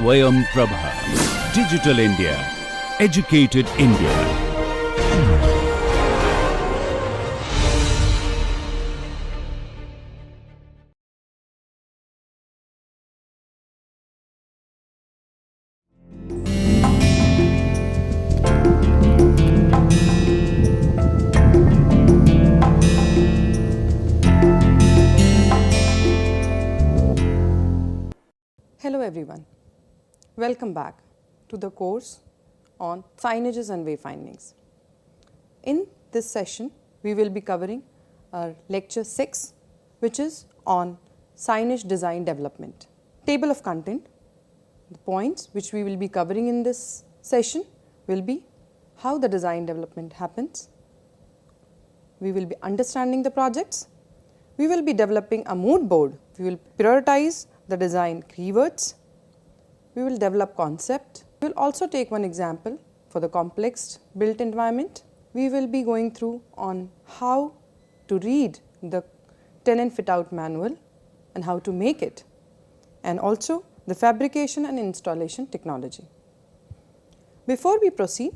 SwayamPrabha. Digital India. Educated India. Hello everyone, welcome back to the course on signages and wayfindings. In this session, we will be covering our lecture 6, which is on signage design development. Table of content, the points which we will be covering in this session will be how the design development happens. We will be understanding the projects. We will be developing a mood board. We will prioritize the design keywords. We will develop concept. We will also take one example for the complex built environment. We will be going through on how to read the tenant fit out manual and how to make it, and also the fabrication and installation technology. Before we proceed,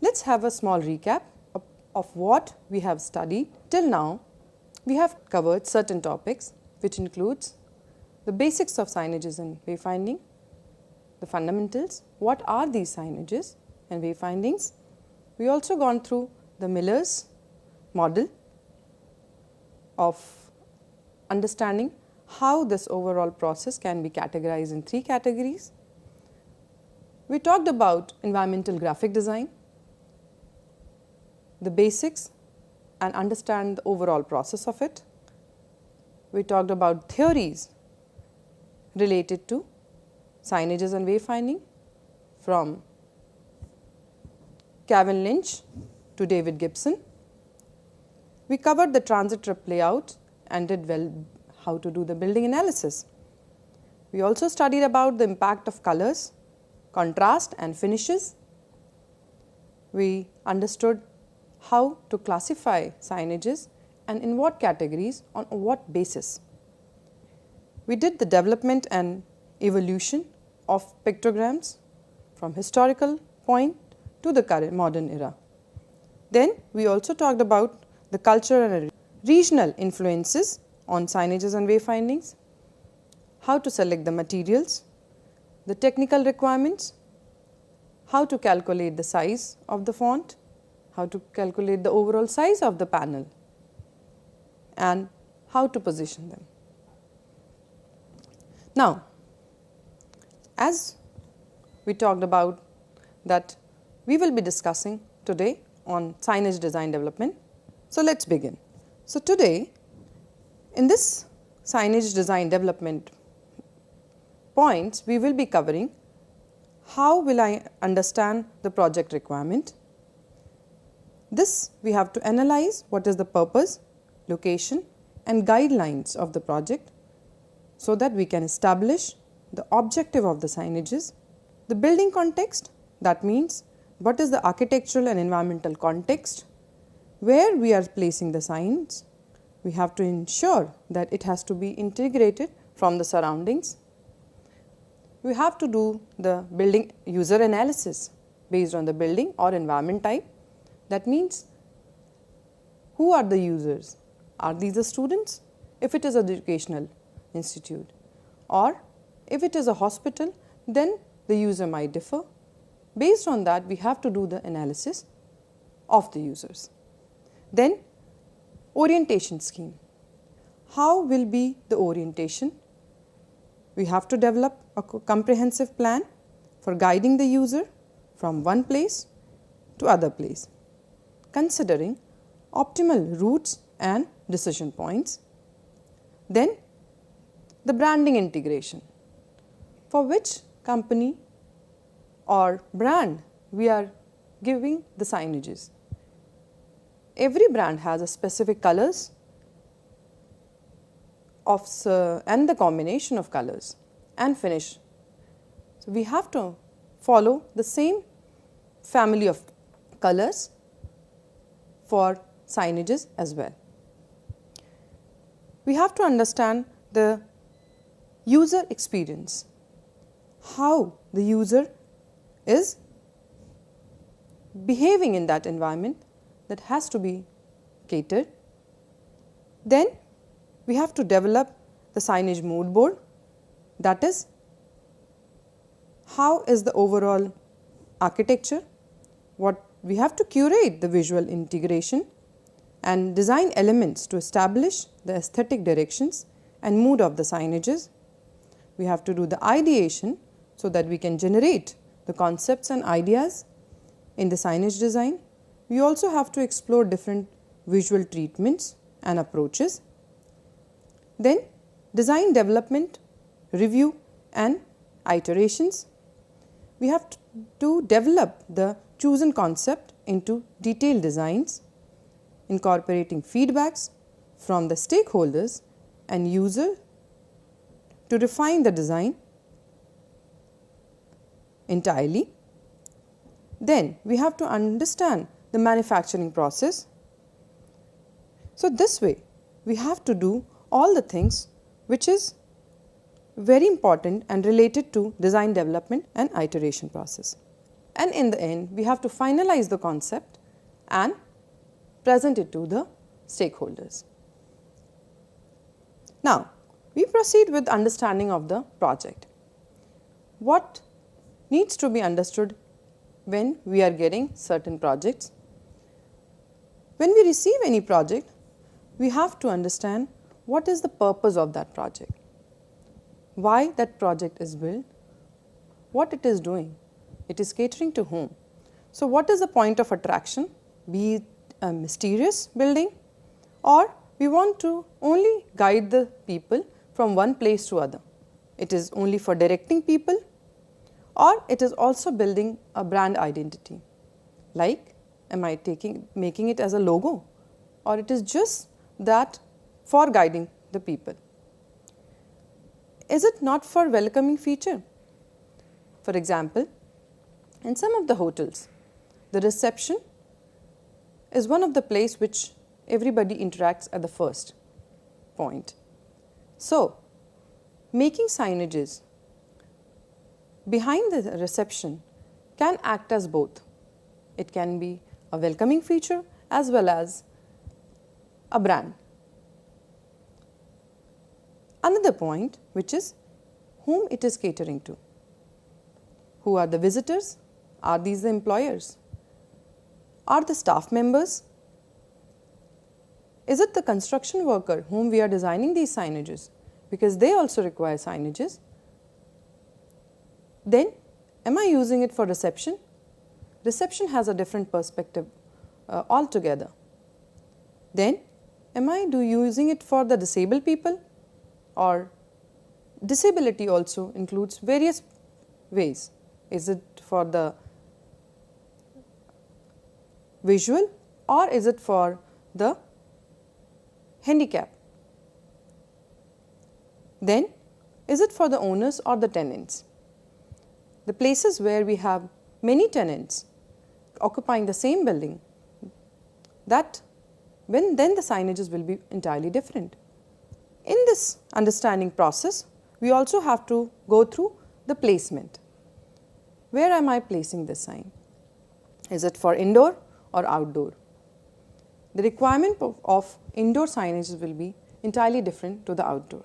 let's have a small recap of what we have studied till now. We have covered certain topics which includes the basics of signages and wayfinding, the fundamentals, what are these signages and wayfindings. We also gone through the Miller's model of understanding how this overall process can be categorized in 3 categories. We talked about environmental graphic design, the basics and understand the overall process of it. We talked about theories related to signages and wayfinding from Kevin Lynch to David Gibson. We covered the transit trip layout and did well how to do the building analysis. We also studied about the impact of colors, contrast and finishes. We understood how to classify signages and in what categories, on what basis. We did the development and evolution of pictograms from historical point to the current modern era. Then we also talked about the cultural and regional influences on signages and wayfindings, how to select the materials, the technical requirements, how to calculate the size of the font, how to calculate the overall size of the panel, and how to position them. Now, as we talked about that we will be discussing today on signage design development. So, let us begin. So, today in this signage design development points, we will be covering how will I understand the project requirement. This we have to analyze what is the purpose, location and guidelines of the project, so that we can establish the objective of the signages. The building context, that means what is the architectural and environmental context, where we are placing the signs. We have to ensure that it has to be integrated from the surroundings. We have to do the building user analysis based on the building or environment type. That means who are the users? Are these the students? If it is an educational institute, or if it is a hospital, then the user might differ. Based on that, we have to do the analysis of the users. Then orientation scheme. How will be the orientation? We have to develop a comprehensive plan for guiding the user from one place to other place, considering optimal routes and decision points. Then the branding integration, for which company or brand we are giving the signages. Every brand has a specific colors of and the combination of colors and finish. So, we have to follow the same family of colors for signages as well. We have to understand the user experience. how the user is behaving in that environment, that has to be catered. Then we have to develop the signage mood board, that is, how is the overall architecture, what we have to curate the visual integration and design elements to establish the aesthetic directions and mood of the signages. We have to do the ideation so that we can generate the concepts and ideas in the signage design. We also have to explore different visual treatments and approaches. Then design development, review and iterations. We have to develop the chosen concept into detailed designs, incorporating feedbacks from the stakeholders and user to refine the design entirely. Then we have to understand the manufacturing process. So this way we have to do all the things which is very important and related to design development and iteration process. And in the end, we have to finalize the concept and present it to the stakeholders. Now, we proceed with understanding of the project. What needs to be understood when we are getting certain projects? When we receive any project, we have to understand what is the purpose of that project, why that project is built, what it is doing, it is catering to whom. So what is the point of attraction, be it a mysterious building, or we want to only guide the people from one place to other. It is only for directing people, or it is also building a brand identity. Like, am I making it as a logo, or it is just that for guiding the people? Is it not for welcoming feature? For example, in some of the hotels, the reception is one of the place which everybody interacts at the first point. So, making signages behind the reception can act as both. It can be a welcoming feature as well as a brand. Another point, which is whom it is catering to. Who are the visitors? Are these the employers? Are the staff members? Is it the construction worker whom we are designing these signages? Because they also require signages. Then, am I using it for reception? Reception has a different perspective altogether. Then, am I using it for the disabled people? Or disability also includes various ways. Is it for the visual, or is it for the handicap? Then, is it for the owners or the tenants? The places where we have many tenants occupying the same building, then the signages will be entirely different. In this understanding process, we also have to go through the placement. Where am I placing this sign? Is it for indoor or outdoor? The requirement of indoor signages will be entirely different to the outdoor.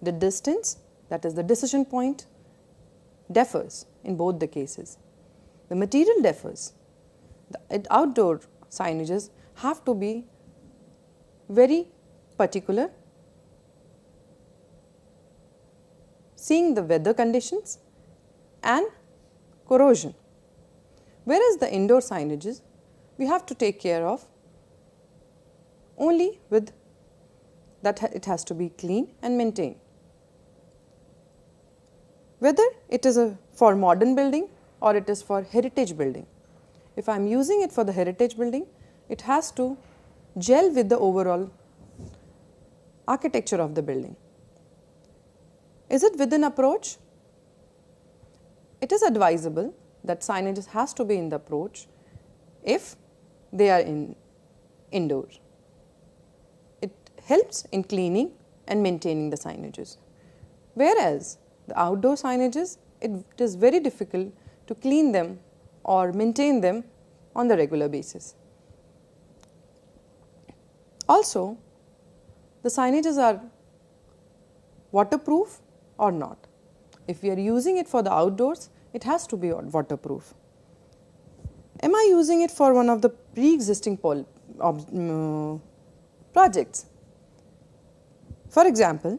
The distance, that is the decision point, differs in both the cases. The material differs. The outdoor signages have to be very particular, seeing the weather conditions and corrosion. Whereas the indoor signages, we have to take care of only with that it has to be clean and maintained. Whether it is for modern building or it is for heritage building. If I am using it for the heritage building, it has to gel with the overall architecture of the building. Is it within approach? It is advisable that signages has to be in the approach if they are indoor. It helps in cleaning and maintaining the signages. Whereas the outdoor signages it is very difficult to clean them or maintain them on the regular basis. Also, the signages are waterproof or not. If we are using it for the outdoors, it has to be waterproof. Am I using it for one of the pre-existing projects? For example,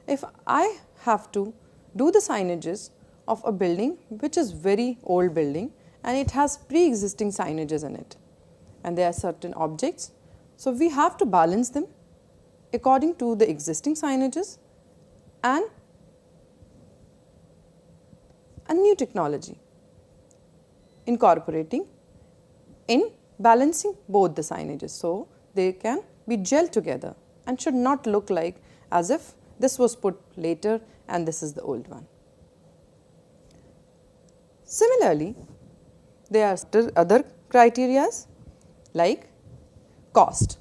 if I have to do the signages of a building which is very old building and it has pre-existing signages in it, and there are certain objects, so we have to balance them according to the existing signages and a new technology, incorporating in balancing both the signages, so they can be gelled together and should not look like as if this was put later and this is the old one. Similarly, there are other criteria like cost.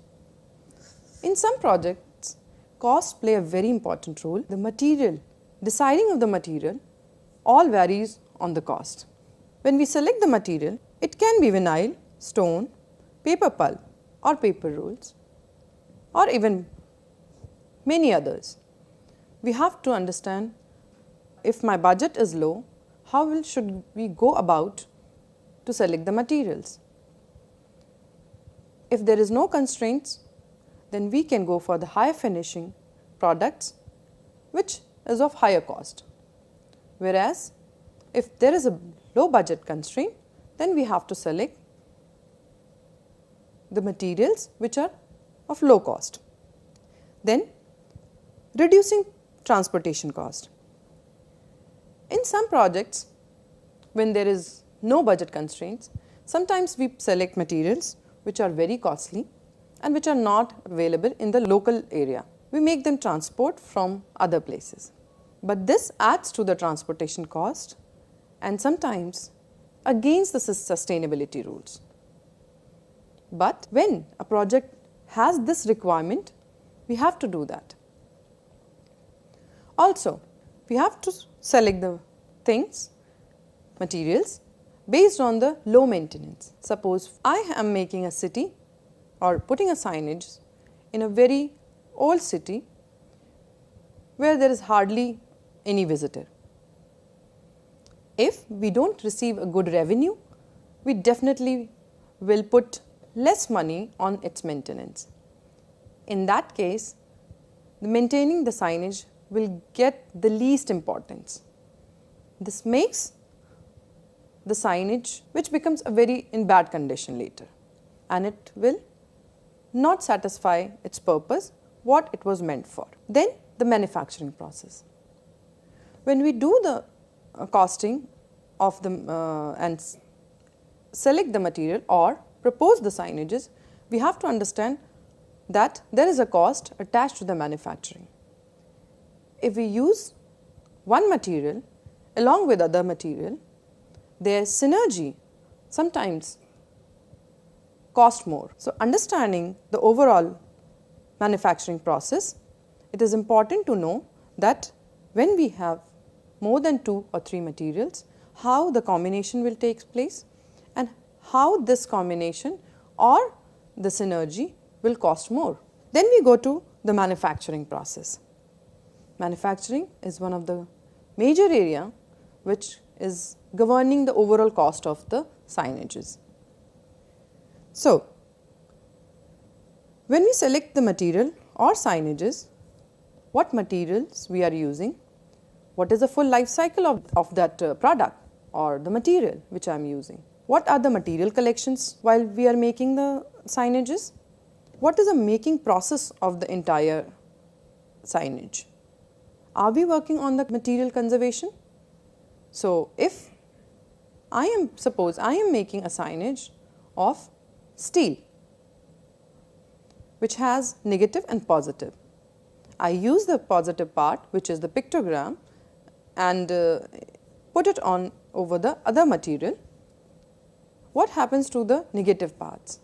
In some projects, cost play a very important role. The material, deciding of the material, all varies on the cost. When we select the material, it can be vinyl, stone, paper pulp or paper rolls or even many others. We have to understand, if my budget is low, how should we go about to select the materials? If there is no constraints, then we can go for the higher finishing products which is of higher cost. Whereas, if there is a low budget constraint, then we have to select the materials which are of low cost. Then, reducing transportation cost. In some projects, when there is no budget constraints, sometimes we select materials which are very costly and which are not available in the local area. We make them transport from other places. But this adds to the transportation cost and sometimes against the sustainability rules. But when a project has this requirement, we have to do that. Also, we have to select the things, materials, based on the low maintenance. Suppose I am making a city or putting a signage in a very old city where there is hardly any visitor. If we don't receive a good revenue, we definitely will put less money on its maintenance. In that case, maintaining the signage will get the least importance. This makes the signage which becomes in bad condition later, and it will not satisfy its purpose, what it was meant for. Then the manufacturing process. When we do the costing of the and select the material or propose the signages, we have to understand that there is a cost attached to the manufacturing. If we use one material along with other material, their synergy sometimes cost more. So, understanding the overall manufacturing process, it is important to know that when we have more than 2 or 3 materials, how the combination will take place and how this combination or the synergy will cost more. Then we go to the manufacturing process. Manufacturing is one of the major area which is governing the overall cost of the signages. So, when we select the material or signages, what materials we are using, what is the full life cycle of that product or the material which I am using, what are the material collections while we are making the signages, what is the making process of the entire signage, are we working on the material conservation? So, if suppose I am making a signage of steel which has negative and positive. I use the positive part, which is the pictogram, and put it on over the other material. What happens to the negative parts?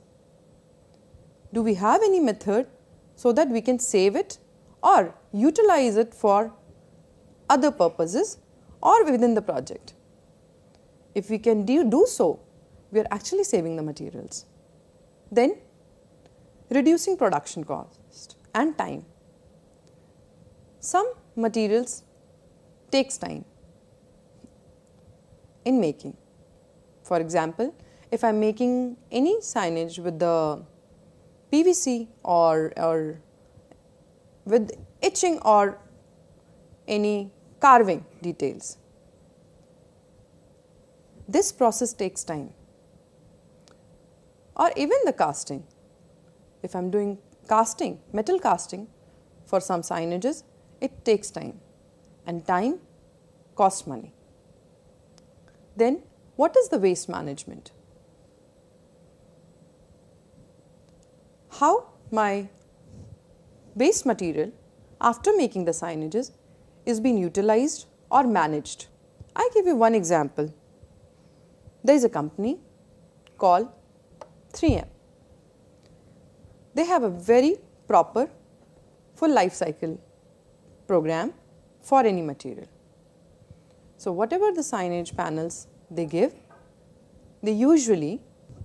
Do we have any method so that we can save it or utilize it for other purposes, or within the project. If we can do so, we are actually saving the materials. Then, reducing production cost and time. Some materials takes time in making. For example, if I am making any signage with the PVC or with etching or any carving details, this process takes time. Or even the casting. If I am doing casting, metal casting for some signages, it takes time, and time costs money. Then, what is the waste management? How my waste material after making the signages is being utilized or managed. I give you one example. There is a company called 3M. They have a very proper full life cycle program for any material. So, whatever the signage panels they give, they usually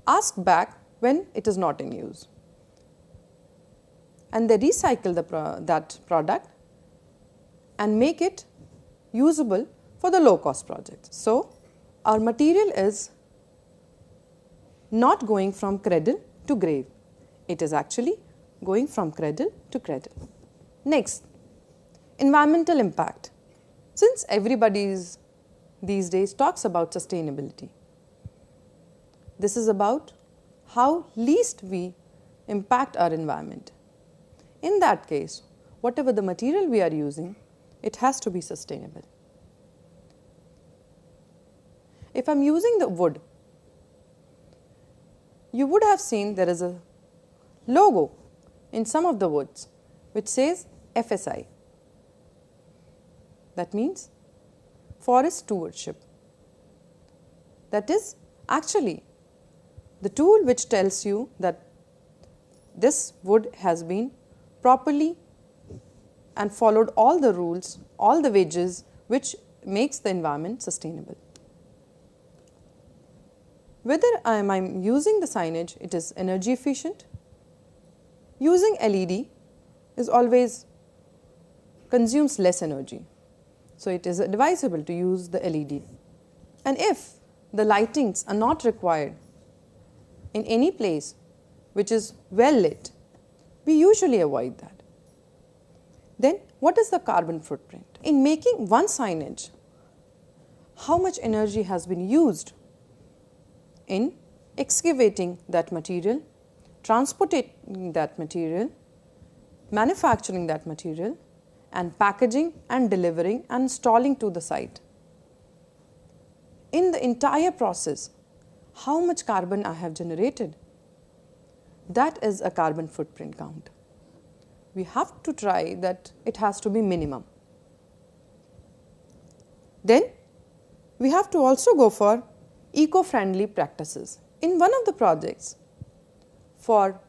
ask back when it is not in use, and they recycle that product and make it usable for the low cost projects. So, our material is not going from cradle to grave, it is actually going from cradle to cradle. Next, environmental impact. Since everybody these days talks about sustainability, this is about how least we impact our environment. In that case, whatever the material we are using, it has to be sustainable. If I am using the wood, you would have seen there is a logo in some of the woods which says FSI. That means forest stewardship. That is actually the tool which tells you that this wood has been properly and followed all the rules, all the wages which makes the environment sustainable. Whether I am using the signage, it is energy efficient. Using LED is always consumes less energy. So, it is advisable to use the LED. And if the lightings are not required in any place which is well lit, we usually avoid that. Then, what is the carbon footprint? In making one signage, how much energy has been used in excavating that material, transporting that material, manufacturing that material, and packaging and delivering and installing to the site. In the entire process, how much carbon I have generated? That is a carbon footprint count. We have to try that it has to be minimum. Then we have to also go for eco-friendly practices. In one of the projects, for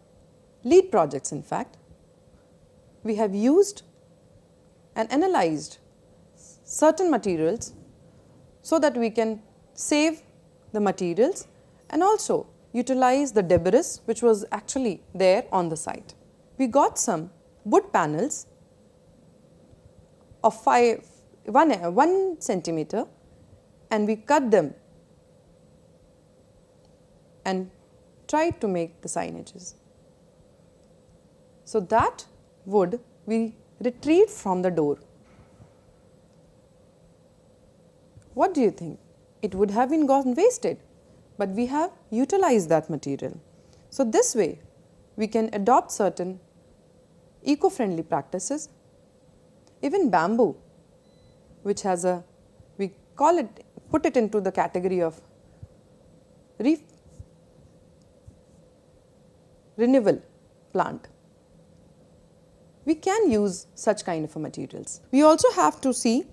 lead projects in fact, we have used and analyzed certain materials so that we can save the materials and also utilize the debris which was actually there on the site. We got some wood panels of 1 centimeter and we cut them and tried to make the signages. So, that wood we retrieved from the door. What do you think? It would have been gone wasted, but we have utilized that material. So, this way we can adopt certain eco-friendly practices. Even bamboo, which has a, we call it, put it into the category of renewable plant. We can use such kind of materials. We also have to see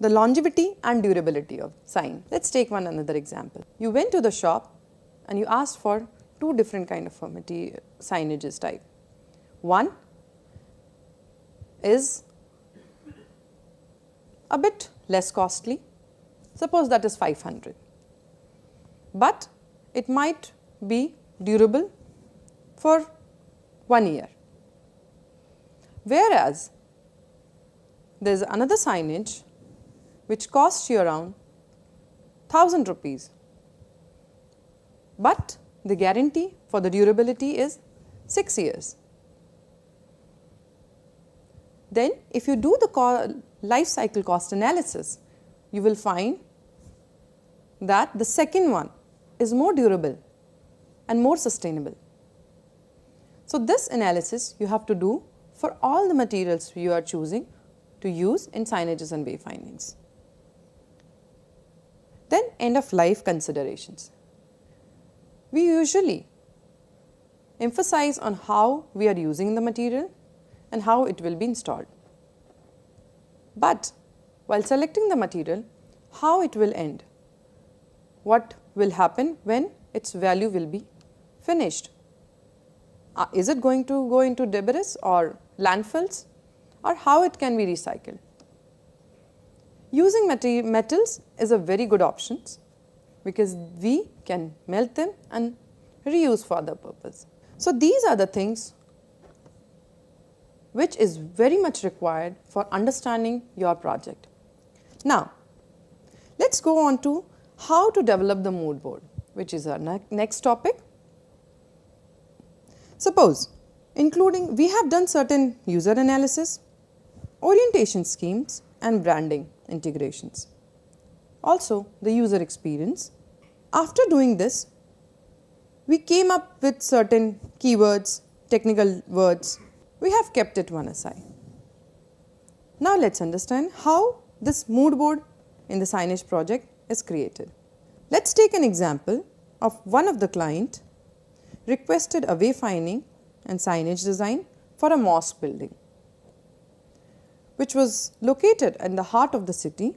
the longevity and durability of sign. Let's take another example. You went to the shop and you asked for two different kind of signages type. One is a bit less costly Suppose that is 500, but it might be durable for 1 year. Whereas there is another signage which costs you around 1000 rupees, but the guarantee for the durability is 6 years. Then if you do the life cycle cost analysis, you will find that the second one is more durable and more sustainable. So this analysis you have to do for all the materials you are choosing to use in signages and wayfindings. Then end of life considerations. We usually emphasize on how we are using the material and how it will be installed. But while selecting the material, how it will end, what will happen when its value will be finished. Is it going to go into debris or landfills, or how it can be recycled? Using metals is a very good option because we can melt them and reuse for other purpose. So these are the things which is very much required for understanding your project. Now, let's go on to how to develop the mood board, which is our next topic. Suppose, we have done certain user analysis, orientation schemes and branding integrations. Also, the user experience. After doing this, we came up with certain keywords, technical words. We have kept it one aside. Now let's understand how this mood board in the signage project is created. Let's take an example of one of the client requested a wayfinding and signage design for a mosque building, which was located in the heart of the city,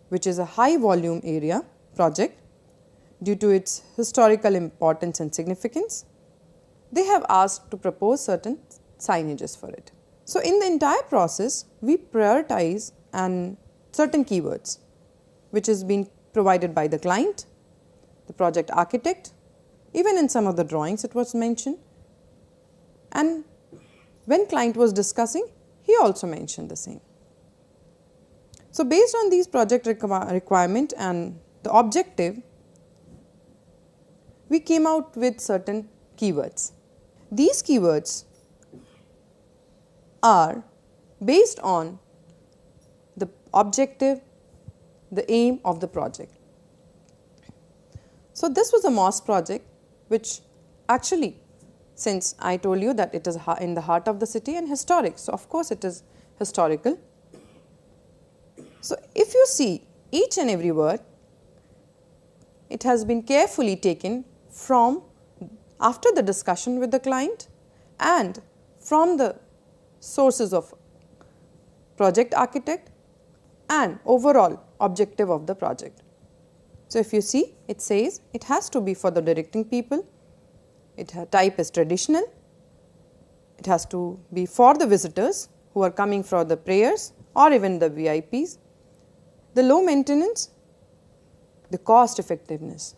which is a high volume area project due to its historical importance and significance. They have asked to propose certain signages for it. So in the entire process, we prioritize certain keywords, which is being provided by the client, the project architect, even in some of the drawings it was mentioned. And when client was discussing, he also mentioned the same. So based on these project requirement and the objective, we came out with certain keywords. These keywords are based on the objective, the aim of the project. So this was a mosque project, which actually, since I told you that it is in the heart of the city and historic, so of course it is historical. So if you see each and every word, it has been carefully taken from after the discussion with the client and from the sources of project architect and overall objective of the project. So if you see, it says it has to be for the directing people, type is traditional, it has to be for the visitors who are coming for the prayers or even the VIPs, the low maintenance, the cost effectiveness.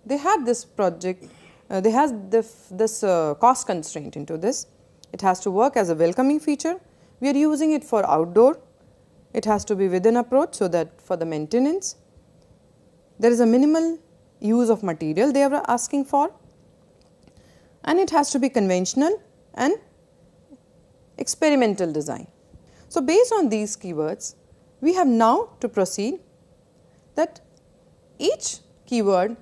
They had this project, they had this cost constraint into this. It has to work as a welcoming feature. We are using it for outdoor. It has to be within approach, so that for the maintenance, there is a minimal use of material they are asking for, and it has to be conventional and experimental design. So based on these keywords, we have now to proceed that each keyword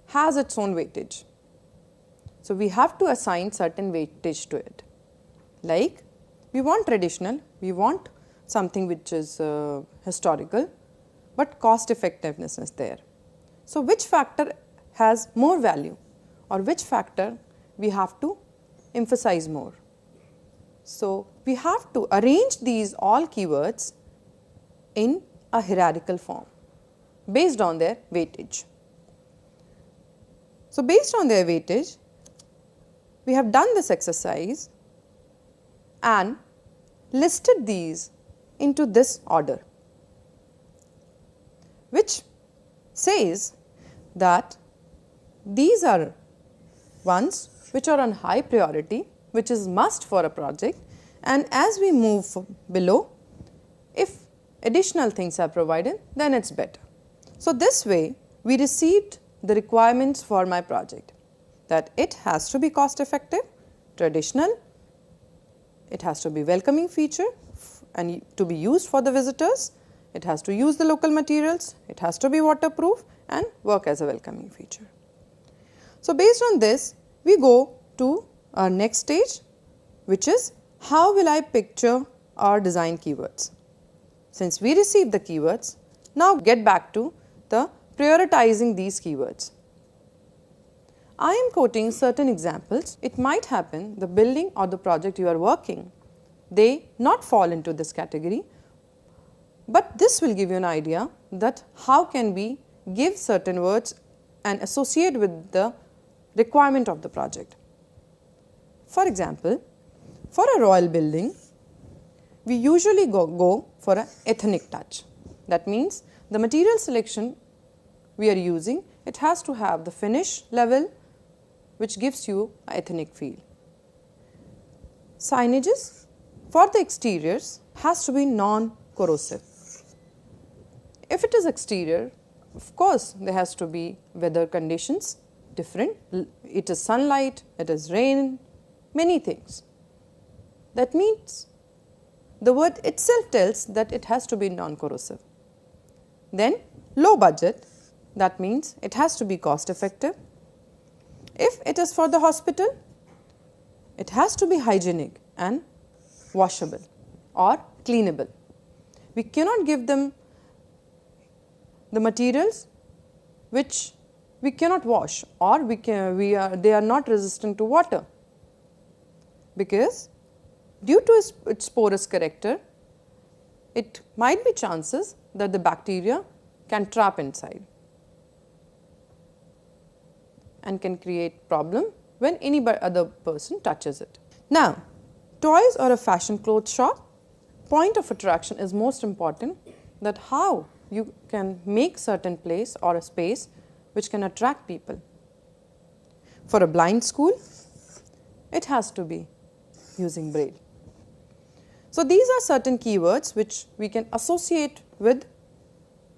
has its own weightage. So we have to assign certain weightage to it. Like, we want traditional, we want something which is historical, but cost effectiveness is there. So which factor has more value, or which factor we have to emphasize more? So we have to arrange these all keywords in a hierarchical form based on their weightage. So based on their weightage, we have done this exercise and listed these into this order, which says that these are ones which are on high priority, which is must for a project, and as we move below, if additional things are provided, then it is better. So, this way we received the requirements for my project, that it has to be cost effective, traditional, it has to be welcoming feature and to be used for the visitors, it has to use the local materials, it has to be waterproof and work as a welcoming feature. So, based on this, we go to our next stage, which is how will I picture our design keywords. Since we received the keywords, now get back to the prioritizing these keywords. I am quoting certain examples. It might happen the building or the project you are working, they not fall into this category, but this will give you an idea that how can we give certain words and associate with the requirement of the project. For example, for a royal building, we usually go for an ethnic touch. That means the material selection we are using, it has to have the finish level which gives you an ethnic feel. Signages for the exteriors has to be non-corrosive. If it is exterior, of course, there has to be weather conditions different, it is sunlight, it is rain, many things. That means the word itself tells that it has to be non-corrosive. Then low budget, that means it has to be cost effective. If it is for the hospital, it has to be hygienic and washable or cleanable. We cannot give them the materials which we cannot wash or they are not resistant to water, because due to its porous character, it might be chances that the bacteria can trap inside and can create problem when any other person touches it. Now, toys or a fashion clothes shop, point of attraction is most important, that how you can make certain place or a space which can attract people. For a blind school, it has to be using braille. So, these are certain keywords which we can associate with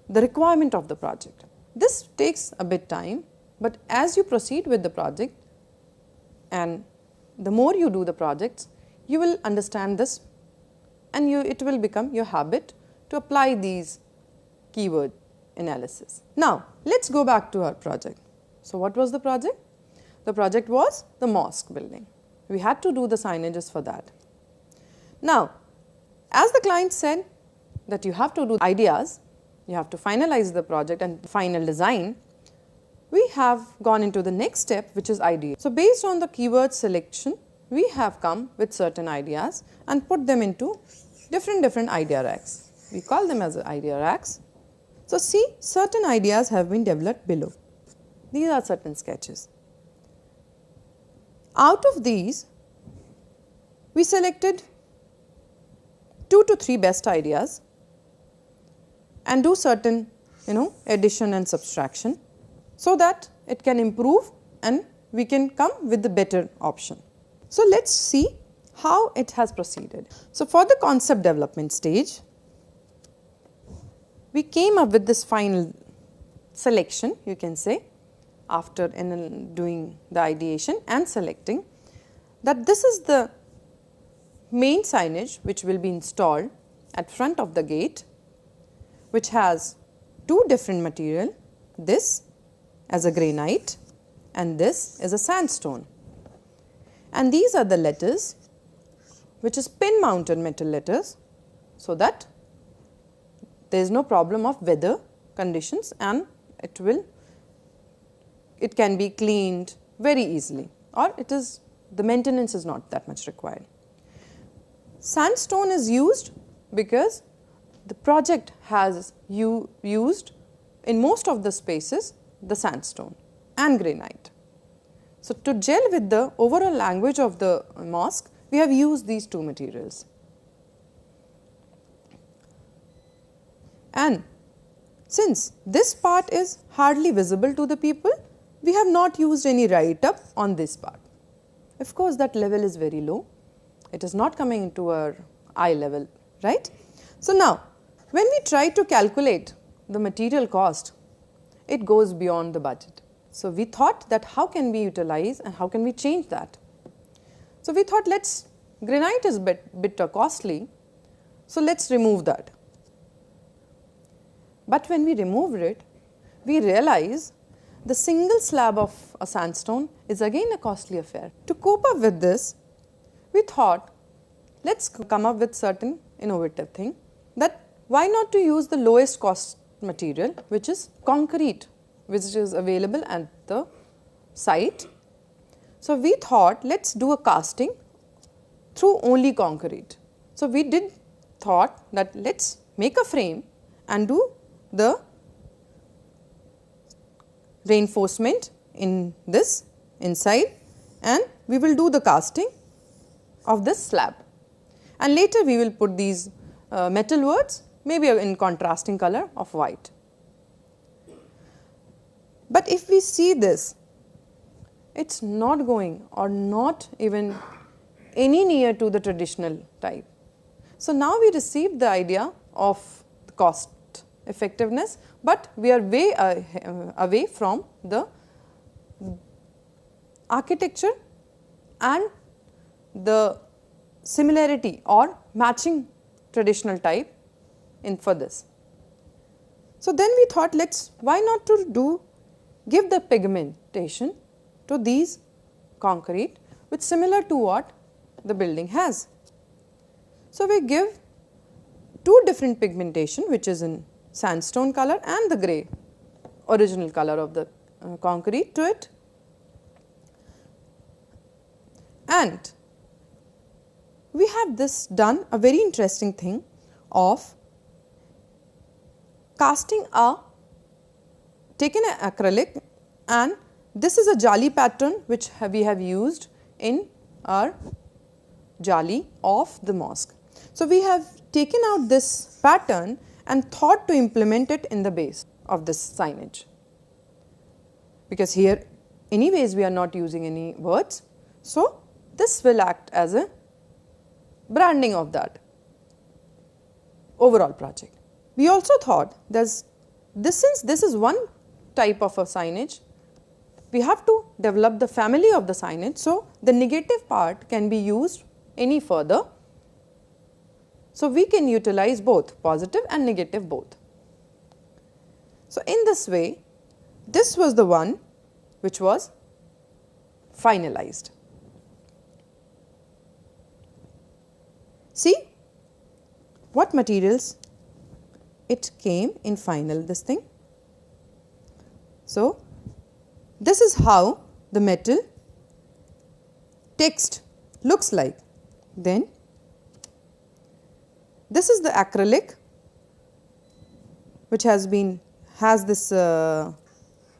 the requirement of the project. This takes a bit time, but as you proceed with the project and the more you do the projects, you will understand this and it will become your habit to apply these keyword analysis. Now, let us go back to our project. So, what was the project? The project was the mosque building. We had to do the signages for that. Now, as the client said that you have to do ideas, you have to finalize the project and final design, we have gone into the next step, which is idea. So, based on the keyword selection, we have come with certain ideas and put them into different idea racks. We call them as idea racks. So, see, certain ideas have been developed below. These are certain sketches. Out of these, we selected 2 to 3 best ideas and do certain addition and subtraction, so that it can improve and we can come with the better option. So, let us see how it has proceeded. So, for the concept development stage, we came up with this final selection, you can say, after doing the ideation and selecting, that this is the main signage which will be installed at front of the gate, which has 2 different material, this as a granite and this is a sandstone. And these are the letters which is pin mounted metal letters, so that there is no problem of weather conditions and it can be cleaned very easily, or the maintenance is not that much required. Sandstone is used because the project has used in most of the spaces the sandstone and granite. So, to gel with the overall language of the mosque, we have used these 2 materials. And since this part is hardly visible to the people, we have not used any write up on this part. Of course, that level is very low. It is not coming into our eye level, right? So now, when we try to calculate the material cost, it goes beyond the budget. So we thought that how can we utilize and how can we change that? So we thought granite is bit costly, so let's remove that. But when we removed it, we realize the single slab of a sandstone is again a costly affair. To cope up with this, we thought let's come up with certain innovative thing, that why not to use the lowest cost material, which is concrete, which is available at the site. So we thought let's do a casting through only concrete. So we thought that let's make a frame and do the reinforcement in this inside, and we will do the casting of this slab, and later we will put these metal words, maybe in contrasting color of white. But if we see this, it is not going or not even any near to the traditional type. So now we received the idea of the cost effectiveness, but we are way away from the architecture and the similarity or matching traditional type for this. So then we thought why not to give the pigmentation to these concrete which similar to what the building has. So we give two different pigmentation, which is in sandstone color and the grey original color of the concrete to it, and we have this done a very interesting thing of casting taken an acrylic, and this is a jali pattern which we have used in our jali of the mosque. So we have taken out this pattern and thought to implement it in the base of this signage, because here anyways we are not using any words. So this will act as a branding of that overall project. We also thought since this is one type of a signage, we have to develop the family of the signage, so the negative part can be used any further. So we can utilize both positive and negative both. So in this way, this was the one which was finalized. See what materials it came in final this thing. So this is how the metal text looks like. Then this is the acrylic which has this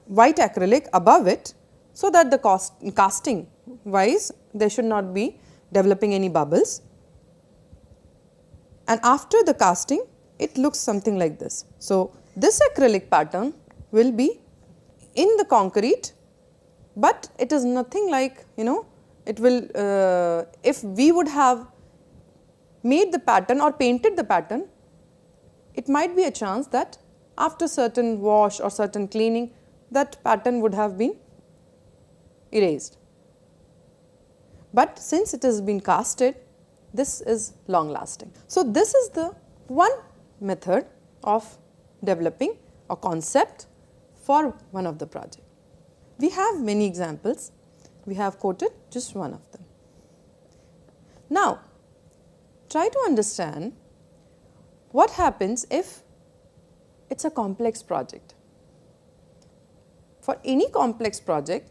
white acrylic above it, so that the casting wise there should not be developing any bubbles, and after the casting it looks something like this. So this acrylic pattern will be in the concrete, but it is nothing like, it will if we would have made the pattern or painted the pattern, it might be a chance that after certain wash or certain cleaning, that pattern would have been erased. But since it has been casted, this is long lasting. So this is the one method of developing a concept for one of the project. We have many examples. We have quoted just one of them. Now, try to understand what happens if it's a complex project. For any complex project,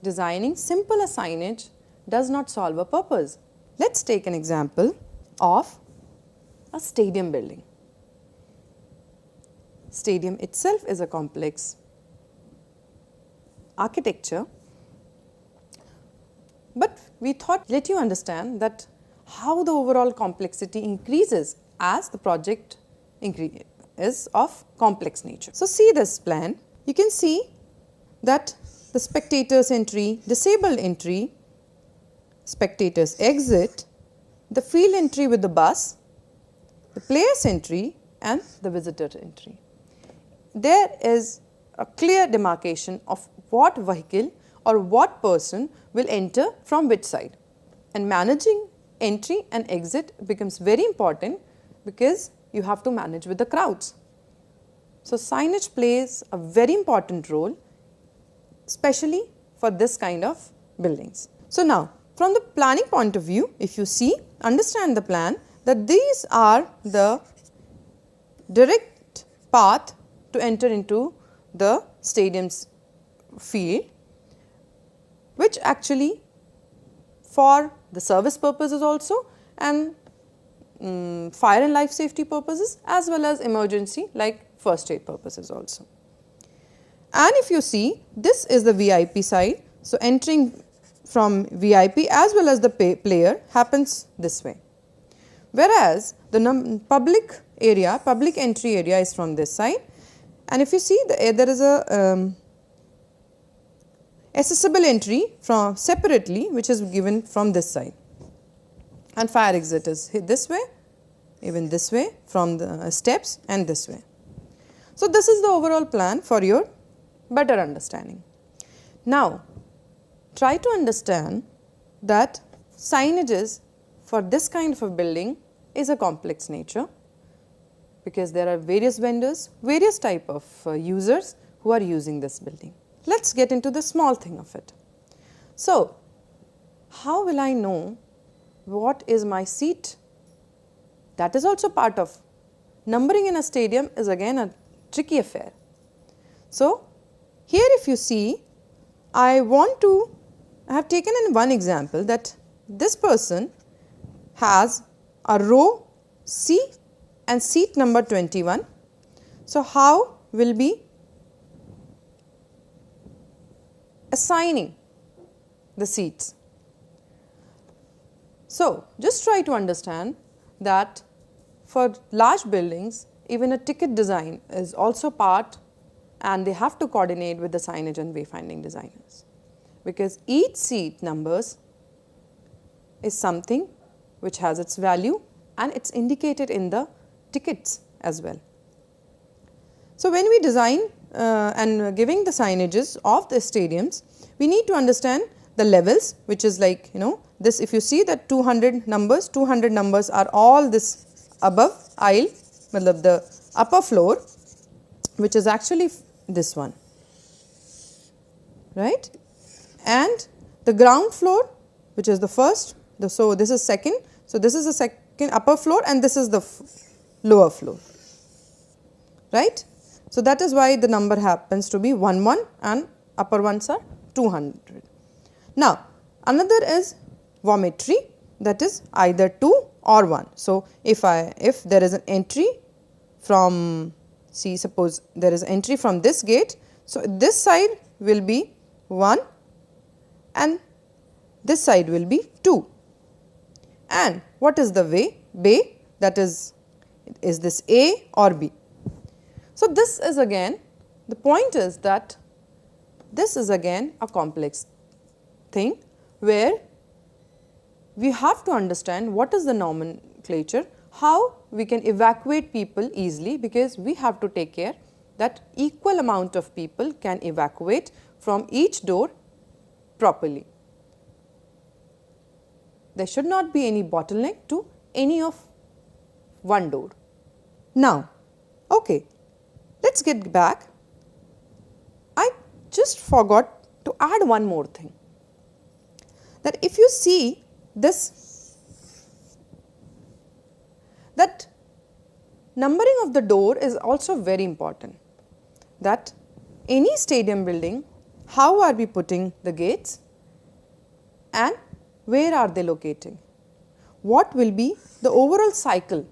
designing simple a signage does not solve a purpose. Let's take an example of a stadium building. Stadium itself is a complex architecture, but we thought let you understand that how the overall complexity increases as the project is of complex nature. So, see this plan, you can see that the spectators entry, disabled entry, spectators exit, the field entry with the bus, the players entry and the visitor entry. There is a clear demarcation of what vehicle or what person will enter from which side, and managing entry and exit becomes very important because you have to manage with the crowds. So, signage plays a very important role, especially for this kind of buildings. So, now from the planning point of view, if you see, understand the plan, that these are the direct path to enter into the stadium's field, which actually for the service purposes also and fire and life safety purposes as well as emergency like first aid purposes also. And if you see, this is the VIP side. So, entering from VIP as well as the player happens this way, whereas the public area, public entry area is from this side. And if you see, there is a accessible entry from separately, which is given from this side, and fire exit is this way, even this way from the steps and this way. So, this is the overall plan for your better understanding. Now, try to understand that signages for this kind of a building is a complex nature, because there are various vendors, various type of users who are using this building. Let us get into the small thing of it. So, how will I know what is my seat? That is also part of numbering in a stadium is again a tricky affair. So, here if you see, I have taken in one example that this person has a row C and seat number 21. So, how will be assigning the seats? So, just try to understand that for large buildings, even a ticket design is also part, and they have to coordinate with the signage and wayfinding designers, because each seat numbers is something which has its value and it is indicated in the tickets as well. So, when we design and giving the signages of the stadiums, we need to understand the levels, which is like, this, if you see that 200 numbers are all this above aisle, the upper floor, which is actually this one, right, and the ground floor, which is the first, so this is second, so this is the second upper floor and this is the lower floor, right. So, that is why the number happens to be 11 and upper ones are 200. Now, another is vomitory, that is either 2 or 1. So, if there is an entry from, see, suppose there is entry from this gate, so this side will be 1 and this side will be 2. And what is the bay, that is this A or B? So, this is again, the point is that this is again a complex thing, where we have to understand what is the nomenclature, how we can evacuate people easily, because we have to take care that equal amount of people can evacuate from each door properly. There should not be any bottleneck to any of one door. Now, okay, let us get back. I just forgot to add one more thing, that if you see this, that numbering of the door is also very important, that any stadium building, how are we putting the gates and where are they locating? What will be the overall cycle?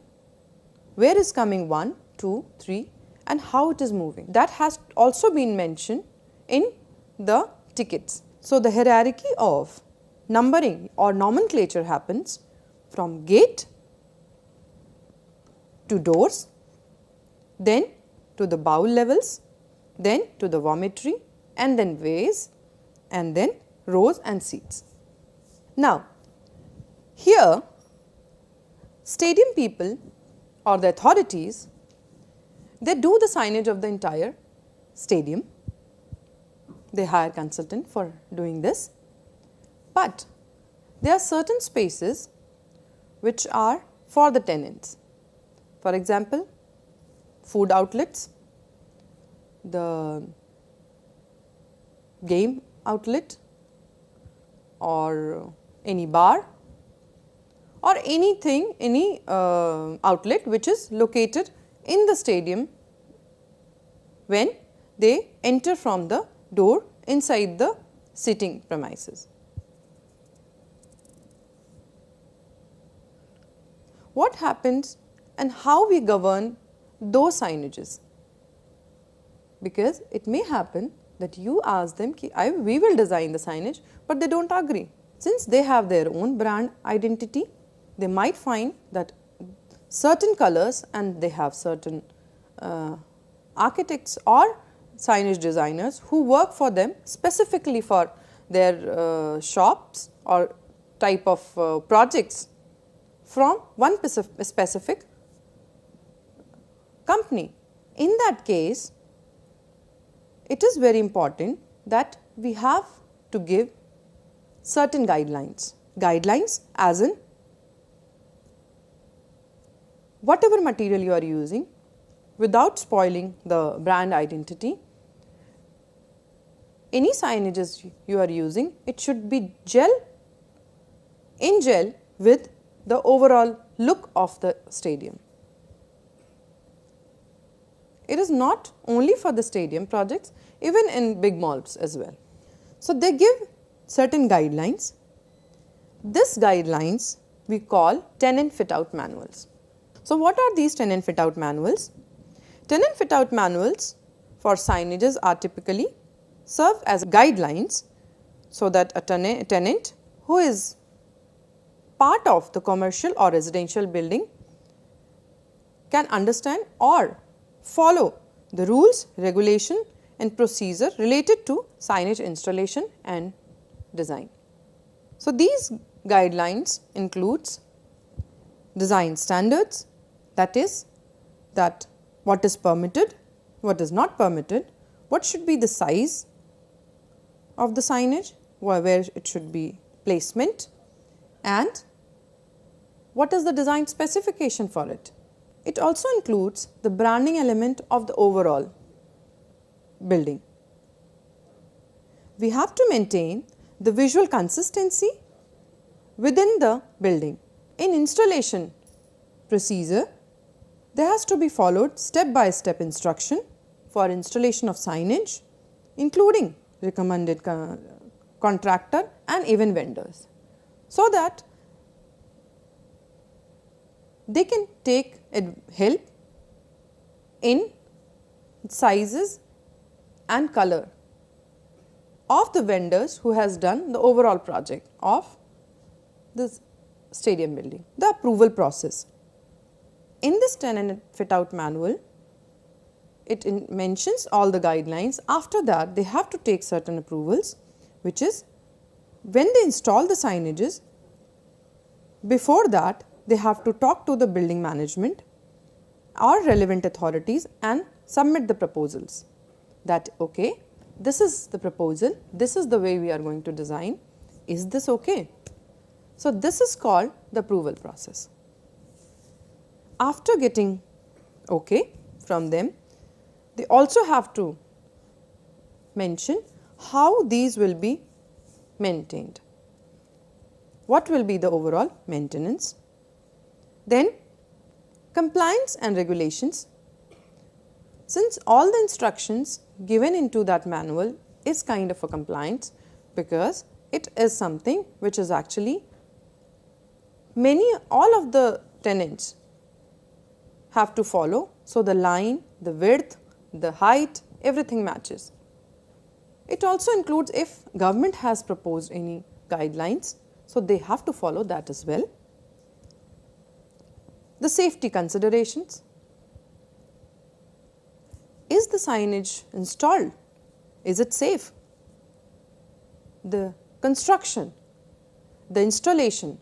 Where is coming 1, 2, 3 and how it is moving? That has also been mentioned in the tickets. So, the hierarchy of numbering or nomenclature happens from gate to doors, then to the bowl levels, then to the vomitory, and then vase, and then rows and seats. Now, here stadium people or the authorities, they do the signage of the entire stadium. They hire consultant for doing this, but there are certain spaces which are for the tenants. For example, food outlets, the game outlet, or any bar, or anything, any outlet which is located in the stadium when they enter from the door inside the sitting premises. What happens and how we govern those signages? Because it may happen that you ask them, we will design the signage, but they don't agree. Since they have their own brand identity, they might find that certain colors, and they have certain architects or signage designers who work for them specifically for their shops or type of projects from one specific company. In that case, it is very important that we have to give certain guidelines. Guidelines as in whatever material you are using, without spoiling the brand identity, any signages you are using, it should be in gel with the overall look of the stadium. It is not only for the stadium projects, even in big malls as well. So, they give certain guidelines. These guidelines we call tenant fit out manuals. So, what are these tenant fit out manuals? Tenant fit out manuals for signages are typically serve as guidelines so that a tenant who is part of the commercial or residential building can understand or follow the rules, regulation and procedure related to signage installation and design. So, these guidelines includes design standards, that is that what is permitted, what is not permitted, what should be the size of the signage, where it should be placement, and what is the design specification for it. It also includes the branding element of the overall building. We have to maintain the visual consistency within the building. In installation procedure, there has to be followed step-by-step instruction for installation of signage, including recommended contractor and even vendors, so that they can take help in sizes and color of the vendors who has done the overall project of this stadium building. The approval process. In this tenant fit out manual, it mentions all the guidelines. After that, they have to take certain approvals, which is when they install the signages, before that they have to talk to the building management or relevant authorities and submit the proposals that okay, this is the proposal, this is the way we are going to design, is this okay? So, this is called the approval process. After getting okay from them, they also have to mention how these will be maintained. What will be the overall maintenance? Then compliance and regulations. Since all the instructions given into that manual is kind of a compliance, because it is something which is actually all of the tenants have to follow. So, the line, the width, the height, everything matches. It also includes if government has proposed any guidelines, so they have to follow that as well. The safety considerations. the signage installed? Is it safe? The construction, the installation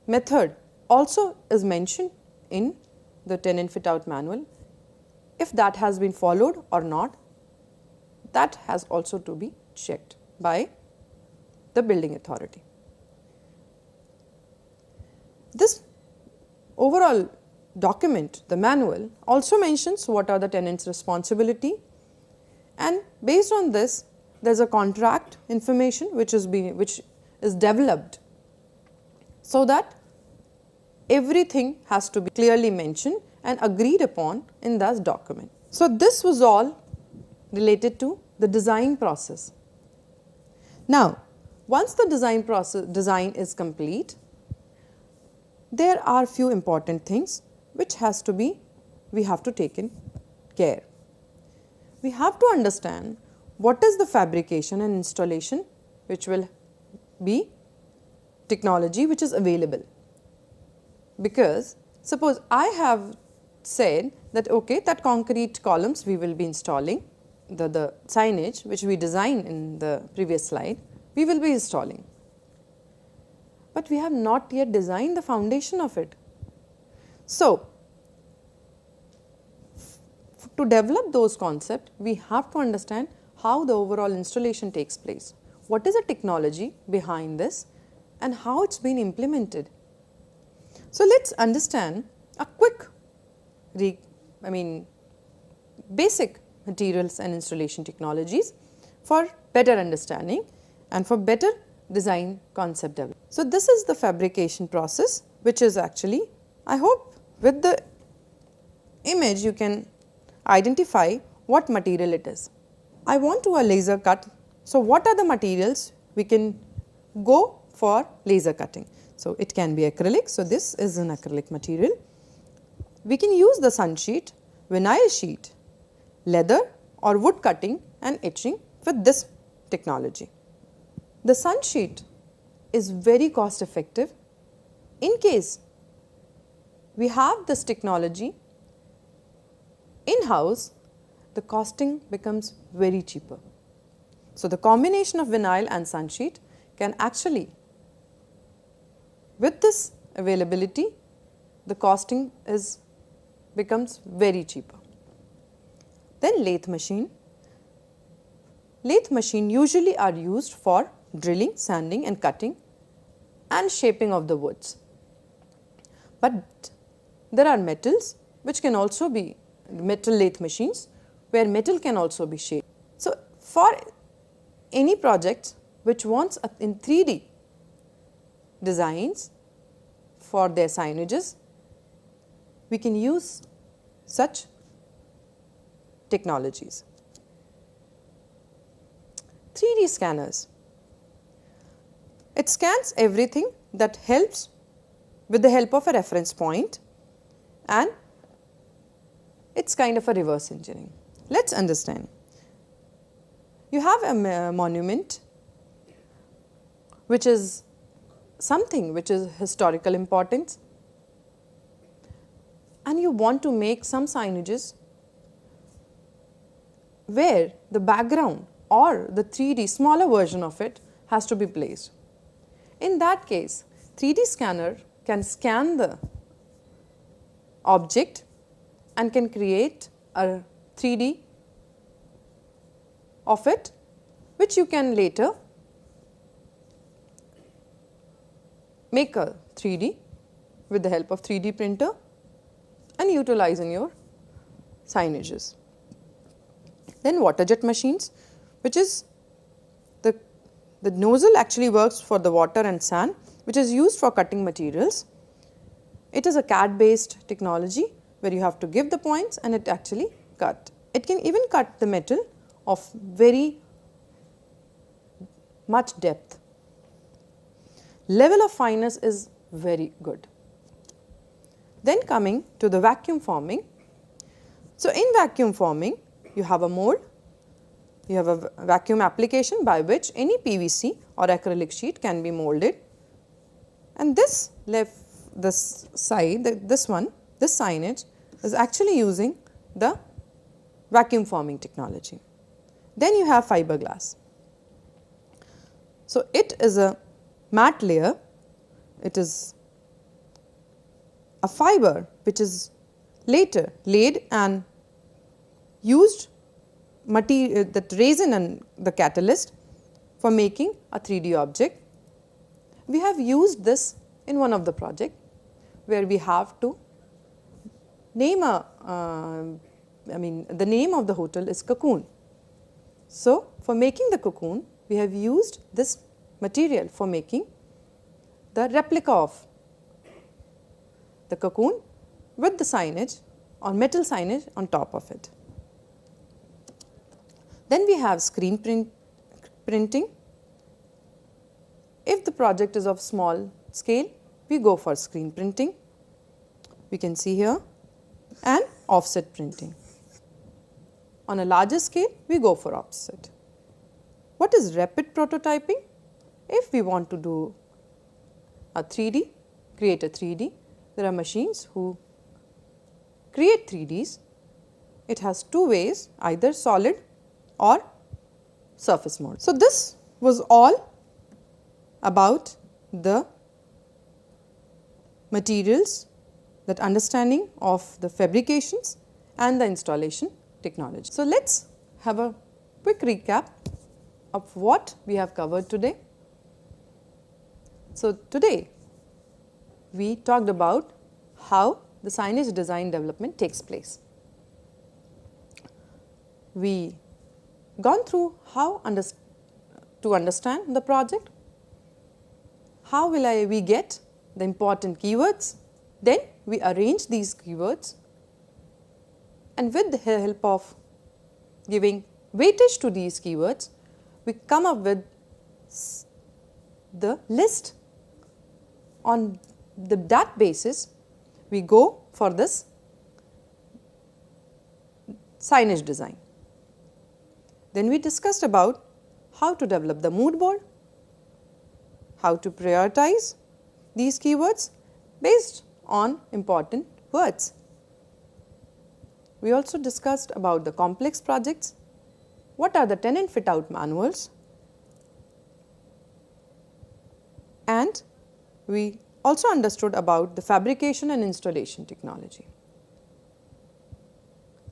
method also is mentioned in the tenant fit out manual. If that has been followed or not, that has also to be checked by the building authority. This overall document, the manual, also mentions what are the tenant's responsibility, and based on this there is a contract information which is developed, so that everything has to be clearly mentioned and agreed upon in that document. So this was all related to the design process. Now, once the design is complete, there are few important things which we have to take in care. We have to understand what is the fabrication and installation which will be technology which is available. Because suppose I have said that okay, that concrete columns we will be installing, the signage which we designed in the previous slide, we will be installing. But we have not yet designed the foundation of it. So, to develop those concepts, we have to understand how the overall installation takes place. What is the technology behind this and how it's been implemented. So, let us understand a quick basic materials and installation technologies for better understanding and for better design concept development. So, this is the fabrication process, which is actually, I hope with the image you can identify what material it is. I want to a laser cut. So, what are the materials we can go for laser cutting? So, it can be acrylic. So, this is an acrylic material. We can use the sun sheet, vinyl sheet, leather or wood cutting and etching with this technology. The sun sheet is very cost effective. In case we have this technology in house, the costing becomes very cheaper. So, the combination of vinyl and sun sheet can actually, with this availability, the costing becomes very cheaper. Then lathe machine. Lathe machine usually are used for drilling, sanding and cutting and shaping of the woods. But there are metals which can also be metal lathe machines where metal can also be shaped. So, for any project which wants in 3D designs for their signages, we can use such technologies. 3D scanners. It scans everything that helps with the help of a reference point, and it is kind of a reverse engineering. Let us understand. You have a monument which is something which is historical importance, and you want to make some signages where the background or the 3D smaller version of it has to be placed. In that case, 3D scanner can scan the object and can create a 3D of it, which you can later make a 3D with the help of 3D printer and utilize in your signages. Then water jet machines, which is the nozzle actually works for the water and sand, which is used for cutting materials. It is a CAD based technology where you have to give the points and it actually cut. It can even cut the metal of very much depth. Level of fineness is very good. Then coming to the vacuum forming. So, in vacuum forming, you have a mold, you have a vacuum application by which any PVC or acrylic sheet can be molded, and this signage is actually using the vacuum forming technology. Then you have fiberglass. So, it is a matte layer, it is a fiber which is later laid and used material, that resin and the catalyst for making a 3D object. We have used this in one of the project where we have to name the name of the hotel is Cocoon. So, for making the cocoon, we have used this material for making the replica of the cocoon with the signage or metal signage on top of it. Then we have screen printing. If the project is of small scale, we go for screen printing. We can see here, and offset printing. On a larger scale, we go for offset. What is rapid prototyping? If we want to do a 3D, create a 3D, there are machines who create 3Ds. It has two ways, either solid or surface mode. So, this was all about the materials, that understanding of the fabrications and the installation technology. So, let us have a quick recap of what we have covered today. So, today we talked about how the signage design development takes place. We gone through how to understand the project, how will we get the important keywords, then we arrange these keywords, and with the help of giving weightage to these keywords, we come up with the list. On that basis, we go for this signage design. Then we discussed about how to develop the mood board, how to prioritize these keywords based on important words. We also discussed about the complex projects, what are the tenant fit out manuals, and we also understood about the fabrication and installation technology.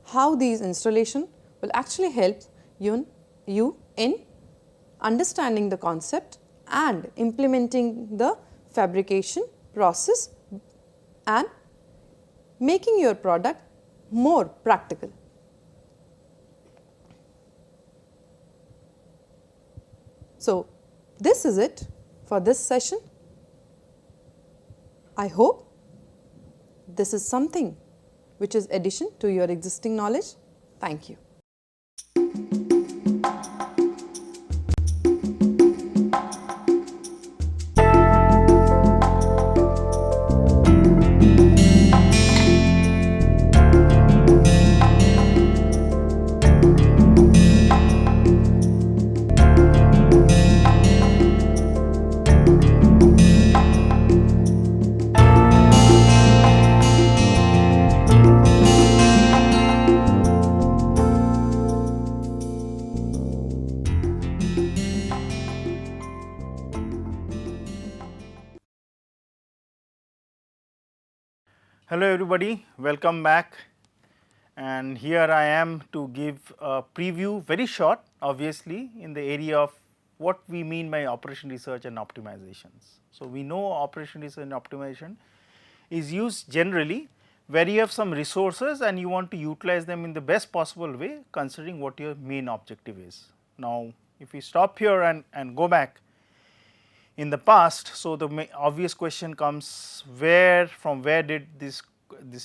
How these installation will actually help you in understanding the concept and implementing the fabrication process and making your product more practical. So, this is it for this session. I hope this is something which is addition to your existing knowledge. Thank you. Hello everybody, welcome back, and here I am to give a preview, very short obviously, in the area of what we mean by operation research and optimizations. So, we know operation research and optimization is used generally where you have some resources and you want to utilize them in the best possible way considering what your main objective is. Now, if we stop here and go back in the past, so the obvious question comes, from where did this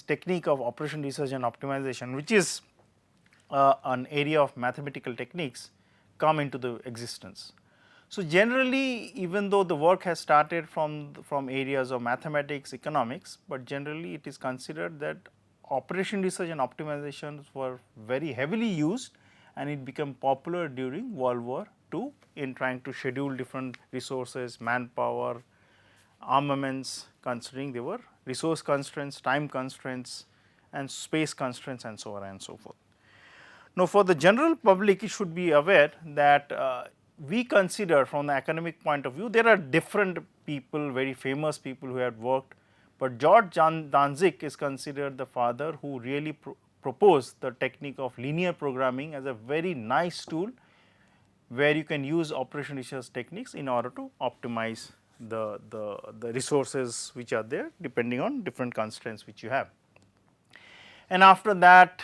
technique of operation research and optimization, which is an area of mathematical techniques, come into the existence. So, generally, even though the work has started from areas of mathematics, economics, but generally it is considered that operation research and optimizations were very heavily used and it became popular during World War II in trying to schedule different resources, manpower, armaments, considering there were resource constraints, time constraints and space constraints and so on and so forth. Now, for the general public, it should be aware that we consider from the academic point of view, there are different people, very famous people who have worked, but George Danzig is considered the father who really proposed the technique of linear programming as a very nice tool, where you can use operation research techniques in order to optimize the resources which are there depending on different constraints which you have. And after that,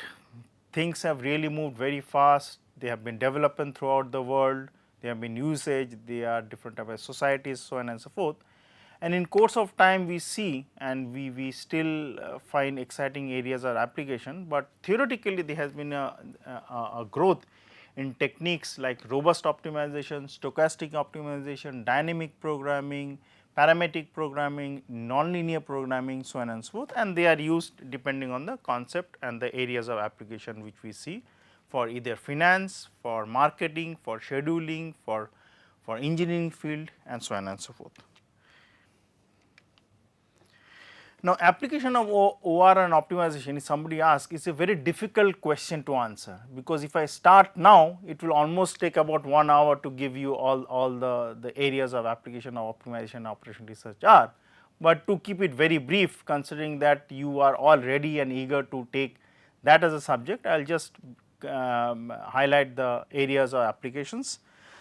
things have really moved very fast. They have been developing throughout the world, they have been usage, they are different type of societies, so on and so forth. And in course of time we see, and we still find exciting areas of application, but theoretically there has been a growth in techniques like robust optimization, stochastic optimization, dynamic programming, parametric programming, nonlinear programming, so on and so forth, and they are used depending on the concept and the areas of application which we see for either finance, for marketing, for scheduling, for engineering field, and so on and so forth. Now, application of OR and optimization, if somebody asks, is a very difficult question to answer, because if I start now, it will almost take about 1 hour to give you all the areas of application of optimization and operation research are. But to keep it very brief, considering that you are all ready and eager to take that as a subject, I will just highlight the areas of applications,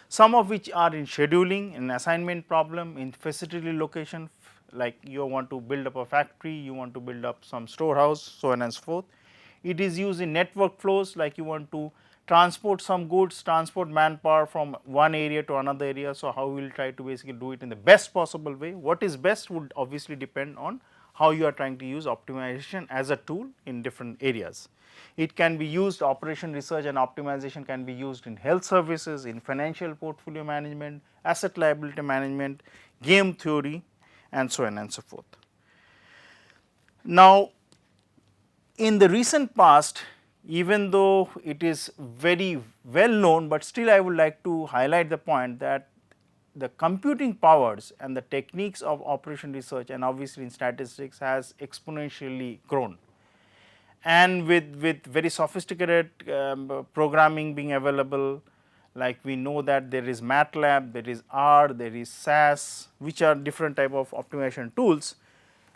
some of which are in scheduling, in assignment problem, in facility location, like you want to build up a factory, you want to build up some storehouse, so on and so forth. It is used in network flows, like you want to transport some goods, transport manpower from one area to another area. So, how we will try to basically do it in the best possible way. What is best would obviously depend on how you are trying to use optimization as a tool in different areas. It can be used, operation research and optimization can be used in health services, in financial portfolio management, asset liability management, game theory, and so on and so forth. Now, in the recent past, even though it is very well known, but still I would like to highlight the point that the computing powers and the techniques of operation research and obviously in statistics has exponentially grown. And with very sophisticated programming being available, like we know that there is MATLAB, there is R, there is SAS, which are different type of optimization tools.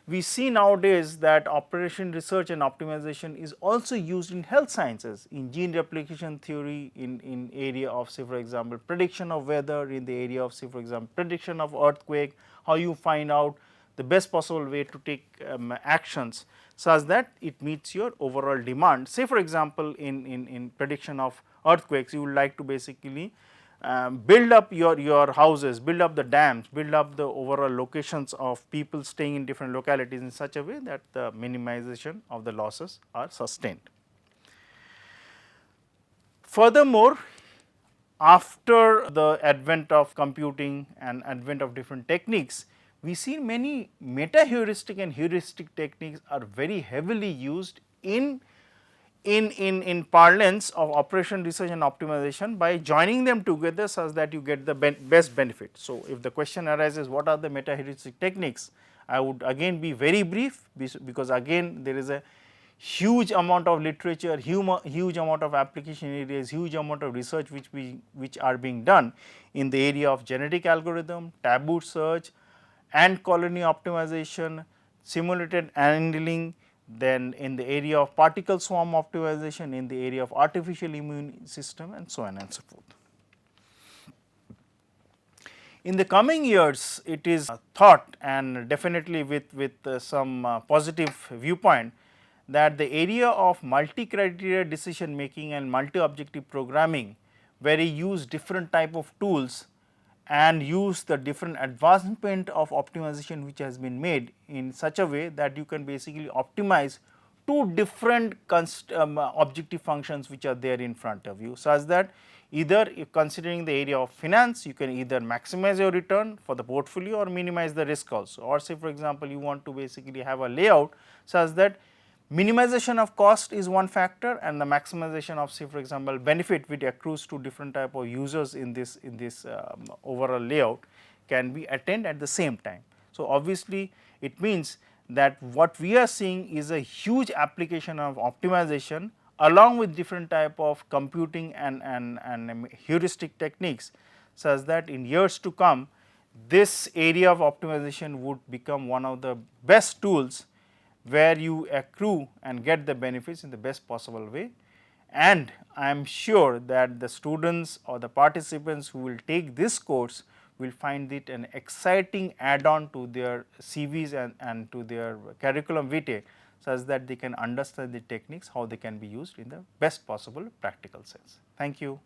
We see nowadays that operation research and optimization is also used in health sciences, in gene replication theory, in area of say for example prediction of weather, in the area of say for example prediction of earthquake, how you find out the best possible way to take actions such that it meets your overall demand. Say for example in prediction of earthquakes, you would like to basically build up your houses, build up the dams, build up the overall locations of people staying in different localities in such a way that the minimization of the losses are sustained. Furthermore, after the advent of computing and advent of different techniques, we see many meta heuristic and heuristic techniques are very heavily used in parlance of operation research and optimization by joining them together such that you get the best benefit. So, if the question arises what are the meta heuristic techniques, I would again be very brief, because again there is a huge amount of literature, huge amount of application areas, huge amount of research which are being done in the area of genetic algorithm, taboo search, ant colony optimization, simulated annealing, then in the area of particle swarm optimization, in the area of artificial immune system, and so on and so forth. In the coming years, it is thought, and definitely with some positive viewpoint, that the area of multi-criteria decision making and multi-objective programming, where you use different type of tools and use the different advancement of optimization which has been made in such a way that you can basically optimize two different objective functions which are there in front of you, such that either if considering the area of finance, you can either maximize your return for the portfolio or minimize the risk also, or say for example you want to basically have a layout such that minimization of cost is one factor and the maximization of say for example benefit which accrues to different type of users in this overall layout can be attained at the same time. So, obviously it means that what we are seeing is a huge application of optimization along with different type of computing and heuristic techniques, such that in years to come this area of optimization would become one of the best tools where you accrue and get the benefits in the best possible way. And I am sure that the students or the participants who will take this course will find it an exciting add on to their CVs and to their curriculum vitae, such that they can understand the techniques, how they can be used in the best possible practical sense. Thank you.